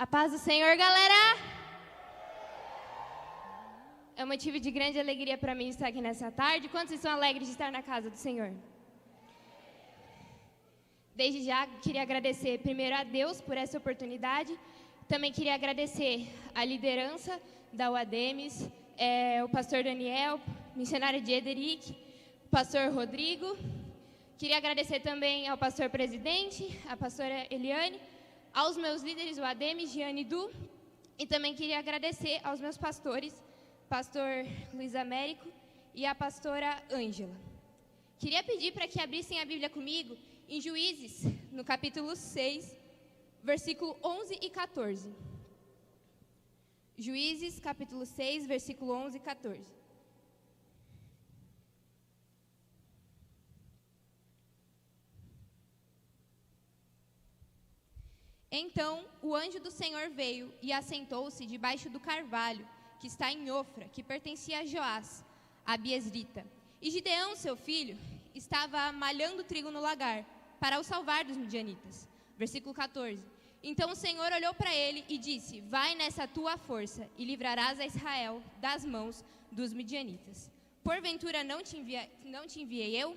A paz do Senhor, galera! É um motivo de grande alegria para mim estar aqui nessa tarde. Quantos estão alegres de estar na casa do Senhor? Desde já, queria agradecer primeiro a Deus por essa oportunidade. Também queria agradecer a liderança da UADEMES, o pastor Daniel, missionário de Ederic, o pastor Rodrigo. Queria agradecer também ao pastor presidente, a pastora Eliane, aos meus líderes UADEMES, Giane e Du. E também queria agradecer aos meus pastores, pastor Luiz Américo e a pastora Ângela. Queria pedir para que abrissem a Bíblia comigo em Juízes, no capítulo 6, versículo 11 e 14. Juízes, capítulo 6, versículo 11 e 14. Então o anjo do Senhor veio e assentou-se debaixo do carvalho, que está em Ofra, que pertencia a Joás, a Biesrita. E Gideão, seu filho, estava malhando trigo no lagar, para o salvar dos midianitas. Versículo 14. Então o Senhor olhou para ele e disse: vai nessa tua força e livrarás a Israel das mãos dos midianitas. Porventura não te enviei eu?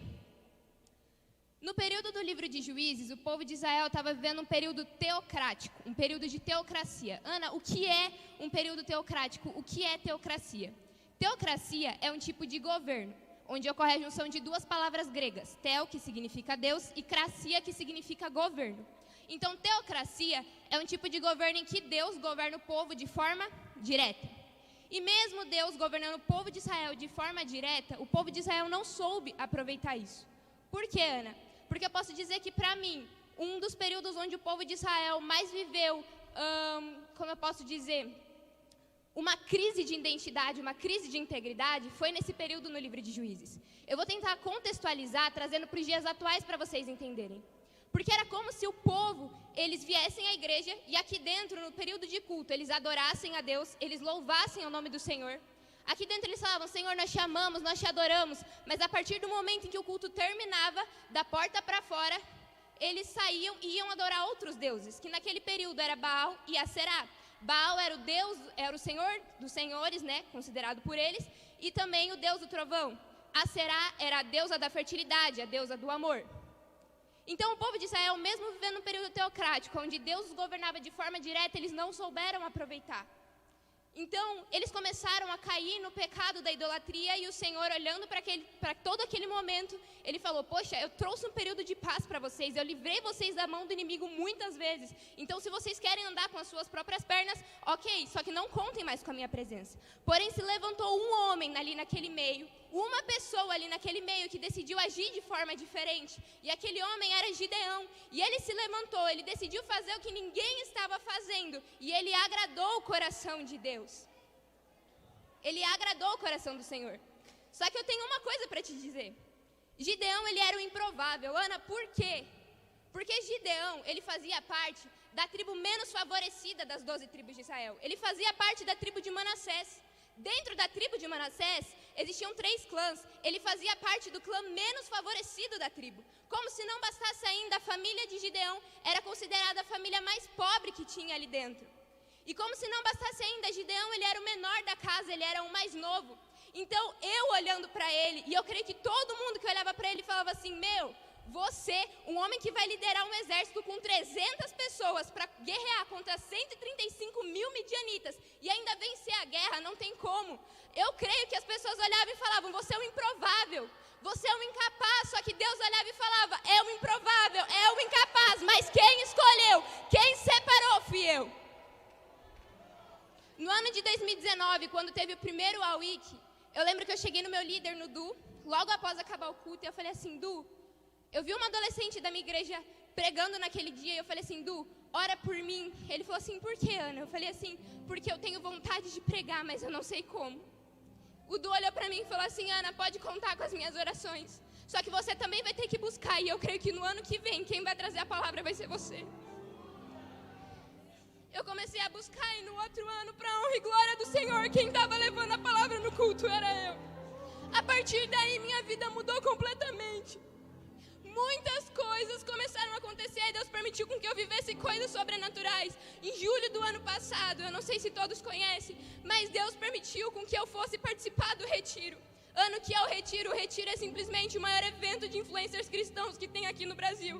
No período do livro de Juízes, o povo de Israel estava vivendo um período teocrático, um período de teocracia. Ana, o que é um período teocrático? O que é teocracia? Teocracia é um tipo de governo, onde ocorre a junção de duas palavras gregas, teo, que significa Deus, e cracia, que significa governo. Então, teocracia é um tipo de governo em que Deus governa o povo de forma direta. E mesmo Deus governando o povo de Israel de forma direta, o povo de Israel não soube aproveitar isso. Por quê, Ana? Porque eu posso dizer que, para mim, um dos períodos onde o povo de Israel mais viveu, como eu posso dizer, uma crise de identidade, uma crise de integridade, foi nesse período no livro de Juízes. Eu vou tentar contextualizar, trazendo para os dias atuais para vocês entenderem. Porque era como se o povo, eles viessem à igreja e aqui dentro, no período de culto, eles adorassem a Deus, eles louvassem o nome do Senhor. Aqui dentro eles falavam: Senhor, nós te amamos, nós te adoramos. Mas a partir do momento em que o culto terminava, da porta para fora, eles saíam e iam adorar outros deuses, que naquele período era Baal e Aserá. Baal era o Deus, era o Senhor dos senhores, né, considerado por eles, e também o Deus do trovão. Aserá era a deusa da fertilidade, a deusa do amor. Então o povo de Israel, mesmo vivendo um período teocrático, onde Deus os governava de forma direta, eles não souberam aproveitar. Então, eles começaram a cair no pecado da idolatria e o Senhor, olhando para todo aquele momento, Ele falou: poxa, eu trouxe um período de paz para vocês, eu livrei vocês da mão do inimigo muitas vezes. Então, se vocês querem andar com as suas próprias pernas, ok, só que não contem mais com a minha presença. Porém, se levantou um homem ali naquele meio, uma pessoa ali naquele meio que decidiu agir de forma diferente. E aquele homem era Gideão. E ele se levantou, ele decidiu fazer o que ninguém estava fazendo. E ele agradou o coração de Deus. Ele agradou o coração do Senhor. Só que eu tenho uma coisa para te dizer. Gideão, ele era o improvável. Ana, por quê? Porque Gideão, ele fazia parte da tribo menos favorecida das 12 tribos de Israel. Ele fazia parte da tribo de Manassés. Dentro da tribo de Manassés, existiam 3 clãs. Ele fazia parte do clã menos favorecido da tribo. Como se não bastasse ainda, a família de Gideão era considerada a família mais pobre que tinha ali dentro. E como se não bastasse ainda, Gideão, ele era o menor da casa, ele era o mais novo. Então, eu olhando para ele, e eu creio que todo mundo que olhava para ele falava assim: meu, você, um homem que vai liderar um exército com 300 pessoas para guerrear contra 135 mil midianitas e ainda vencer a guerra, não tem como. Eu creio que as pessoas olhavam e falavam: você é um improvável, você é um incapaz. Só que Deus olhava e falava: é um improvável, é um incapaz, mas quem escolheu, quem separou fui eu. No ano de 2019, quando teve o primeiro All-Week, eu lembro que eu cheguei no meu líder, no Du, logo após acabar o culto, e eu falei assim: Du, eu vi uma adolescente da minha igreja pregando naquele dia, e eu falei assim: Du, ora por mim. Ele falou assim: por que, Ana? Eu falei assim: porque eu tenho vontade de pregar, mas eu não sei como. O Du olhou para mim e falou assim: Ana, pode contar com as minhas orações, só que você também vai ter que buscar, e eu creio que no ano que vem, quem vai trazer a palavra vai ser você. Eu comecei a buscar e no outro ano, para a honra e glória do Senhor, quem estava levando a palavra no culto era eu. A partir daí, minha vida mudou completamente. muitas coisas começaram a acontecer. Deus permitiu com que eu vivesse coisas sobrenaturais. Em julho do ano passado, eu não sei se todos conhecem, mas Deus permitiu com que eu fosse participar do retiro. Ano que é o retiro é simplesmente o maior evento de influencers cristãos que tem aqui no Brasil.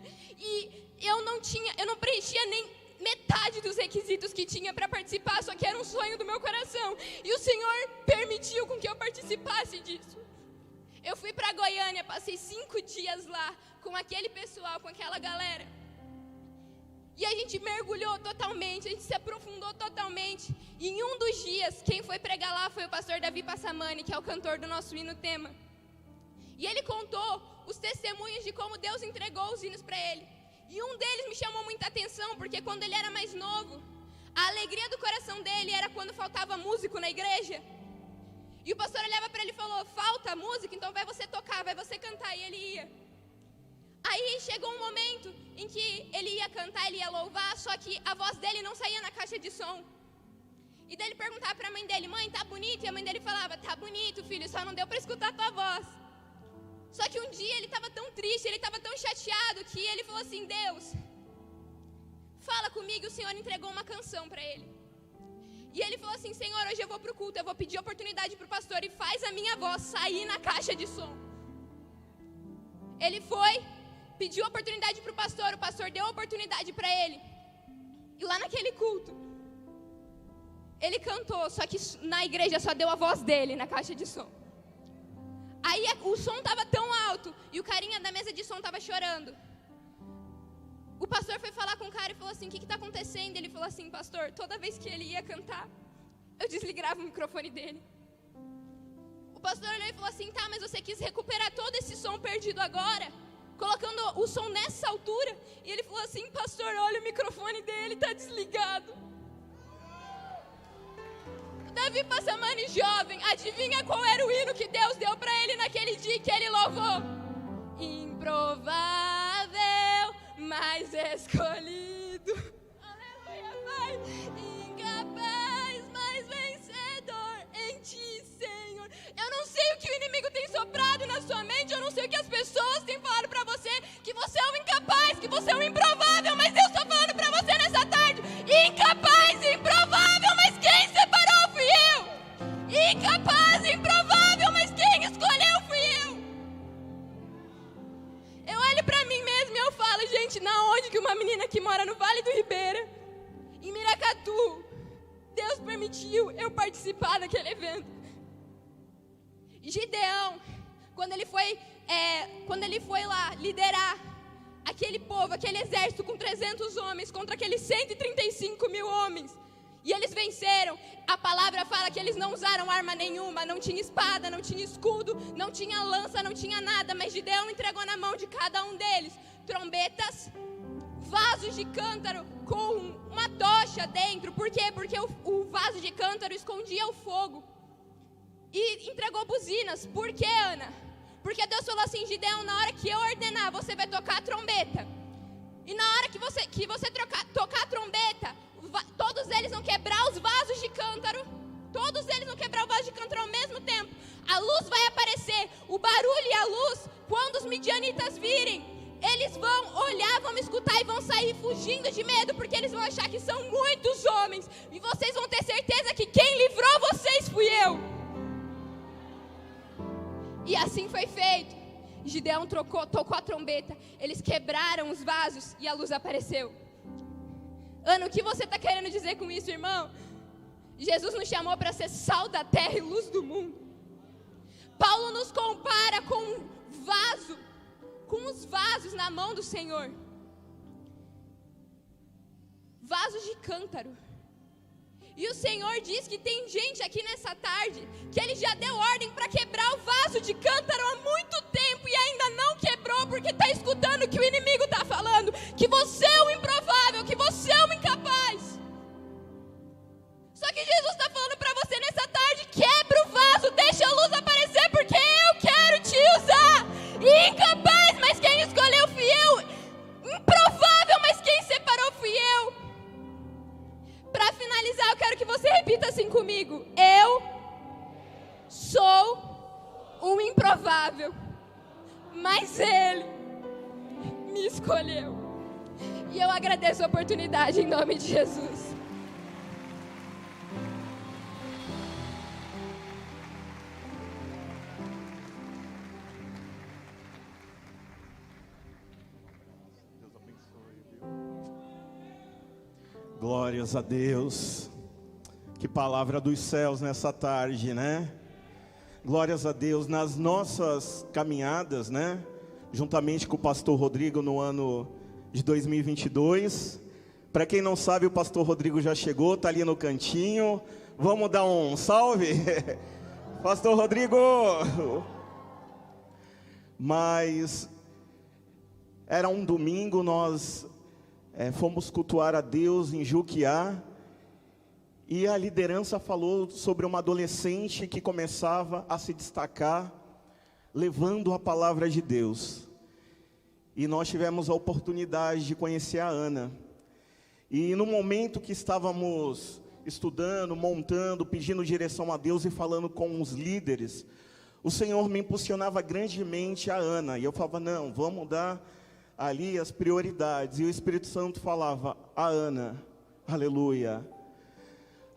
E eu não preenchia nem metade dos requisitos que tinha para participar, só que era um sonho do meu coração. E o Senhor permitiu com que eu participasse disso. Eu fui para Goiânia, passei 5 dias lá com aquele pessoal, com aquela galera. E a gente mergulhou totalmente, a gente se aprofundou totalmente. E em um dos dias, quem foi pregar lá foi o pastor Davi Passamani, que é o cantor do nosso hino tema. E ele contou os testemunhos de como Deus entregou os hinos para ele. E um deles me chamou muita atenção, porque quando ele era mais novo, a alegria do coração dele era quando faltava músico na igreja. E o pastor olhava para ele e falou: falta música, então vai você tocar, vai você cantar. E ele ia. Aí chegou um momento em que ele ia cantar, ele ia louvar, só que a voz dele não saía na caixa de som. E daí ele perguntava para a mãe dele: mãe, tá bonito? E a mãe dele falava: tá bonito, filho, só não deu para escutar a tua voz. Só que um dia ele estava tão triste, ele estava tão chateado, que ele falou assim: Deus, fala comigo. E o Senhor entregou uma canção para ele. E ele falou assim: Senhor, hoje eu vou para o culto, eu vou pedir oportunidade para o pastor e faz a minha voz sair na caixa de som. Ele foi, pediu oportunidade para o pastor deu oportunidade para ele. E lá naquele culto, ele cantou, só que na igreja só deu a voz dele na caixa de som. Aí o som estava tão alto e o carinha da mesa de som estava chorando. O pastor foi falar com o cara e falou assim: o que está acontecendo? Ele falou assim: pastor, toda vez que ele ia cantar, eu desligava o microfone dele. O pastor olhou e falou assim: tá, mas você quis recuperar todo esse som perdido agora, colocando o som nessa altura? E ele falou assim: pastor, olha o microfone dele, está desligado. Davi Passamani jovem, adivinha qual era o hino que Deus deu para ele naquele dia que ele louvou? Improvável, mas escolhido. Aleluia, Pai. Incapaz, mas vencedor em ti, Senhor. Eu não sei o que o inimigo tem soprado na sua mente, eu não sei o que as pessoas têm falado para você, que você é um incapaz, que você é um improvável, mas Deus está falando para você nessa tarde: incapaz, improvável, mas quem separou fui eu. Incapaz, improvável, mas quem escolheu fui eu. Eu olho pra mim mesmo e eu falo: gente, na onde que uma menina que mora no Vale do Ribeira, em Miracatu, Deus permitiu eu participar daquele evento. Gideão, quando ele foi lá liderar aquele povo, aquele exército com 300 homens contra aqueles 135 mil homens, e eles venceram, a palavra fala que eles não usaram arma nenhuma, não tinha espada, não tinha escudo, não tinha lança, não tinha nada, mas Gideão entregou na mão de cada um deles trombetas, vasos de cântaro com uma tocha dentro. Por quê? Porque o vaso de cântaro escondia o fogo. E entregou buzinas. Por quê, Ana? Porque Deus falou assim: Gideão, na hora que eu ordenar, você vai tocar a trombeta. E na hora que você tocar a trombeta, todos eles vão quebrar os vasos de cântaro. Todos eles vão quebrar o vaso de cântaro ao mesmo tempo. A luz vai aparecer. O barulho e a luz, quando os midianitas virem, eles vão olhar, vão me escutar e vão sair fugindo de medo, porque eles vão achar que são muitos homens. E vocês vão ter certeza que quem livrou vocês fui eu. E assim foi feito. Gideão tocou a trombeta. Eles quebraram os vasos e a luz apareceu. Ana, o que você está querendo dizer com isso, irmão? Jesus nos chamou para ser sal da terra e luz do mundo. Paulo nos compara com um vaso, com os vasos na mão do Senhor. Vasos de cântaro. E o Senhor diz que tem gente aqui nessa tarde que Ele já deu ordem para quebrar o vaso de cântaro há muito tempo e ainda não quebrou, porque está escutando o que o inimigo está falando, que você é o improvável, que você é o incapaz. Só que Jesus está falando para você nessa tarde: quebra o vaso, deixa a luz aparecer, porque eu quero te usar. Incapaz, mas quem escolheu fui eu. Improvável, mas quem separou fui eu. Para finalizar, eu quero que você repita assim comigo: eu sou um improvável, mas Ele me escolheu. E eu agradeço a oportunidade em nome de Jesus. Glórias a Deus. Que palavra dos céus nessa tarde, né? Glórias a Deus. Nas nossas caminhadas, né? Juntamente com o pastor Rodrigo no ano de 2022. Para quem não sabe, o pastor Rodrigo já chegou, tá ali no cantinho. Vamos dar um salve? Pastor Rodrigo! Mas era um domingo, nós fomos cultuar a Deus em Juquiá, e a liderança falou sobre uma adolescente que começava a se destacar, levando a palavra de Deus. E nós tivemos a oportunidade de conhecer a Ana. E no momento que estávamos estudando, montando, pedindo direção a Deus e falando com os líderes, o Senhor me impulsionava grandemente a Ana. E eu falava, não, vamos dar ali as prioridades. E o Espírito Santo falava, a Ana, aleluia,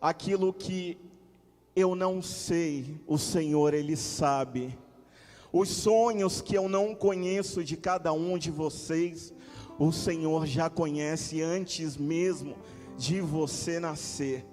aquilo que eu não sei, o Senhor, Ele sabe. Os sonhos que eu não conheço de cada um de vocês, o Senhor já conhece antes mesmo de você nascer.